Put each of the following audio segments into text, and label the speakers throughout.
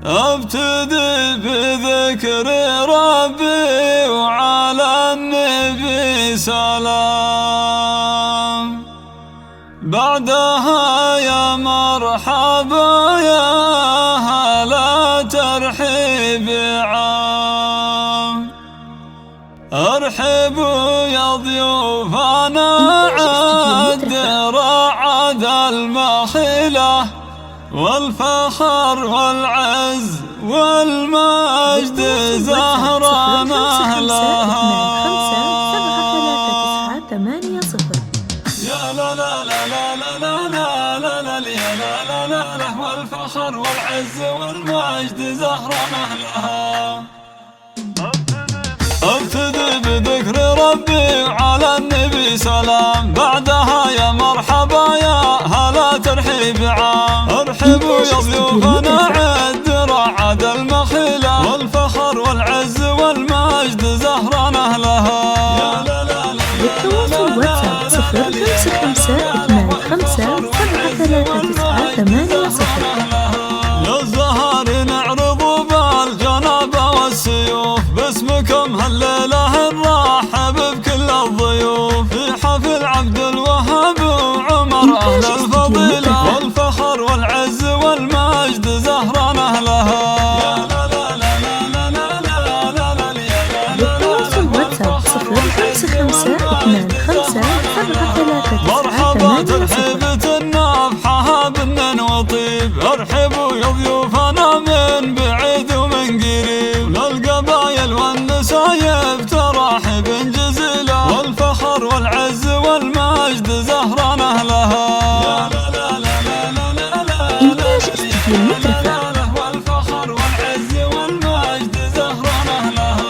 Speaker 1: ابتدي بذكر ربي وعلى النبي سلام، بعدها يا مرحبا يا هلا ترحيب عام. ارحبوا يا ضيوفنا عد رعد المخيله والفخر والعز والمجد زهران أهلها. يا لا لا لا لا لا لا لا لا يا لا لا لا لا والفخر والعز والمجد زهران أهلها. ابتدي بذكر ربي على النبي سلام، بعدها يا مرحبا يا هلا ترحيب عام. ارحبوا يا ضيوفنا عد رعد المخيله والفخر والعز والمجد زهران اهلها. يا لا لا لا
Speaker 2: بالتواصل واتساب 0555757398.
Speaker 1: للزهر نعرض بالجنابه والسيوف، باسمكم هالليله نرحب بكل الضيوف. في حفل عبد الوهاب وعمر اهل الفضيله والفخر والعز والمجد زهران اهلها. يا لا لا لا لا لا لا لا لا يا لا لا
Speaker 2: لا.
Speaker 1: مرحبا ترحيبة النفحة بنن وطيب، ارحبوا يا ضيوفنا من بعيد ومن قريب. للقبايل والنسايب تراحب جزيلة والفخر والعز والمجد زهران اهلها. يا لا لا لا لا لا لا
Speaker 2: إنتاج استديو المترفة.
Speaker 1: والفخر والعز والمجد زهران اهلها.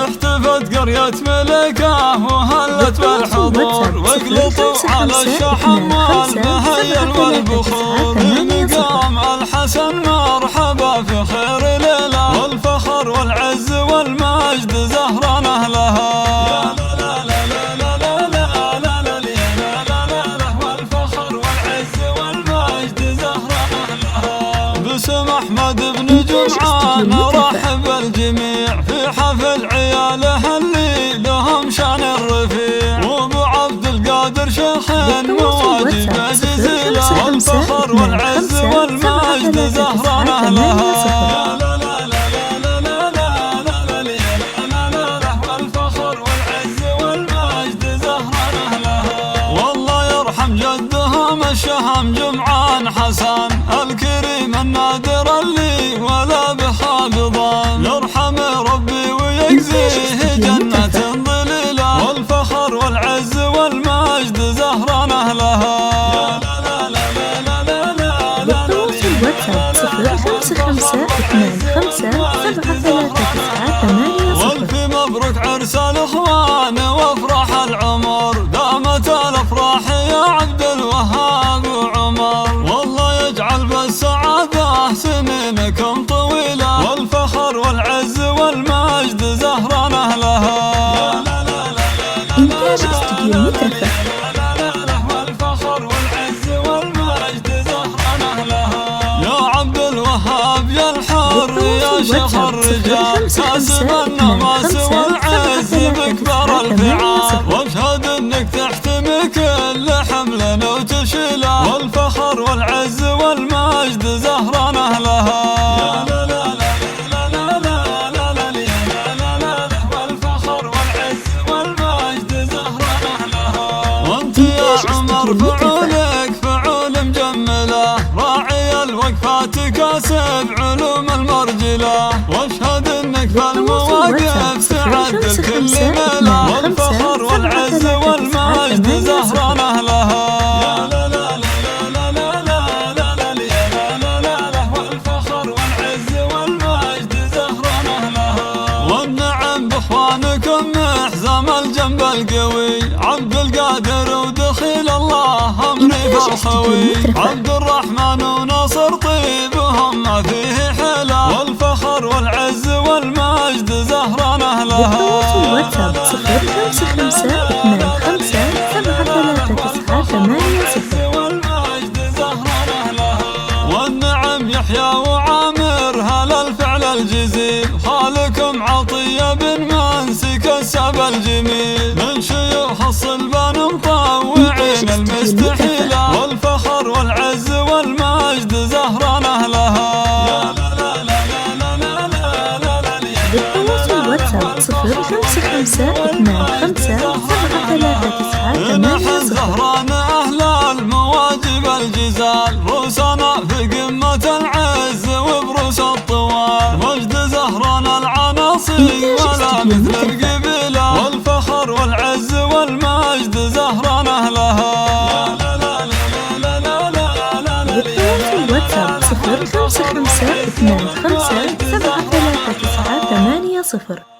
Speaker 1: احتفت قرية ملكة وهلت بالحضور، واقلطوا على الشحم والمهيل والبخور. بمقام الحسن مرحبا في خير ليلة والفخر والعز والمجد زهران اهلها. يا لا لا لا لا لا لا لا لا يا لا لا لا والفخر والعز والمجد زهران اهلها. باسم احمد بن جمعان رحب الجميع في حفل عياله اللي لهم شان الرفيع. وابو عبد القادر شيخ مواجب جزيله والفخر والعز والمجد زهران اهلها. يا لا لا لا لا لا لا لا لا يا لا لا لا والفخر والعز والمجد زهران اهلها. والله يرحم جدهم الشهم جمعان حسن الكريم النادر اللي ولا بخاب ظن. يرحم ربي ويجزيه جنة ظليلة والفخر والعز والمجد زهران اهلها. يا لا لا لا لا لا لا لا.
Speaker 2: بالتواصل واتساب 0555757398.
Speaker 1: والف مبروك عرس الاخوان وافراح العمر، دامت الافراح يا عبد الوهاب وعمر. والله يجعل بالسعاده سنينكم طويله والفخر والعز والمجد زهران اهلها. يا لا لا لا لا.
Speaker 2: إنتاج استديو المترفة.
Speaker 1: والفخر والعز والمجد زهران اهلها. يا عبد الوهاب يا الحر يا شيخ الرجال، كاسب النماس والعز باكبر الفعال. واشهد انك تحتمي كل حمل وتشيله والفخر والعز والمجد زهران اهلها. يا لا لا لا لا لا لا لا لا يا لا لا لا والفخر والعز والمجد زهران اهلها. وانت يا عمر فعولك فعول مجمله، راعي الوقفات كاسب علوم المرجله. واشهد انك في المواقف تعدل كل ميله والفخر والعز والمجد زهران اهلها. يا لا لا لا لا لا لا لا لا يا لا لا لا والفخر والعز والمجد زهران اهلها. والنعم باخوانكم محزم الجنب القوي، عبد القادر ودخيل الله امري بالخوي. عبد الرحمن وناصر طيبهم ما فيه حيله والفخر والعز والمجد زهران اهلها.
Speaker 2: بالتواصل واتساب 0555757398.
Speaker 1: والمجد زهران اهلها. والنعم يحيى وعامر هلا الجميل من شيوخ الصلبان مطوعين المستحيلة والفخر والعز والمجد زهران أهلها.
Speaker 2: بالتواصل واتساب 0552573980.
Speaker 1: نحن زهران أهل المواجب الجزال روسنا في قمة العز وبروس الطوال مجد زهران العناصي ولا مثل القبيلة والفخر والعز والمجد زهران أهلها.
Speaker 2: بالتواصل واتساب 0552573980.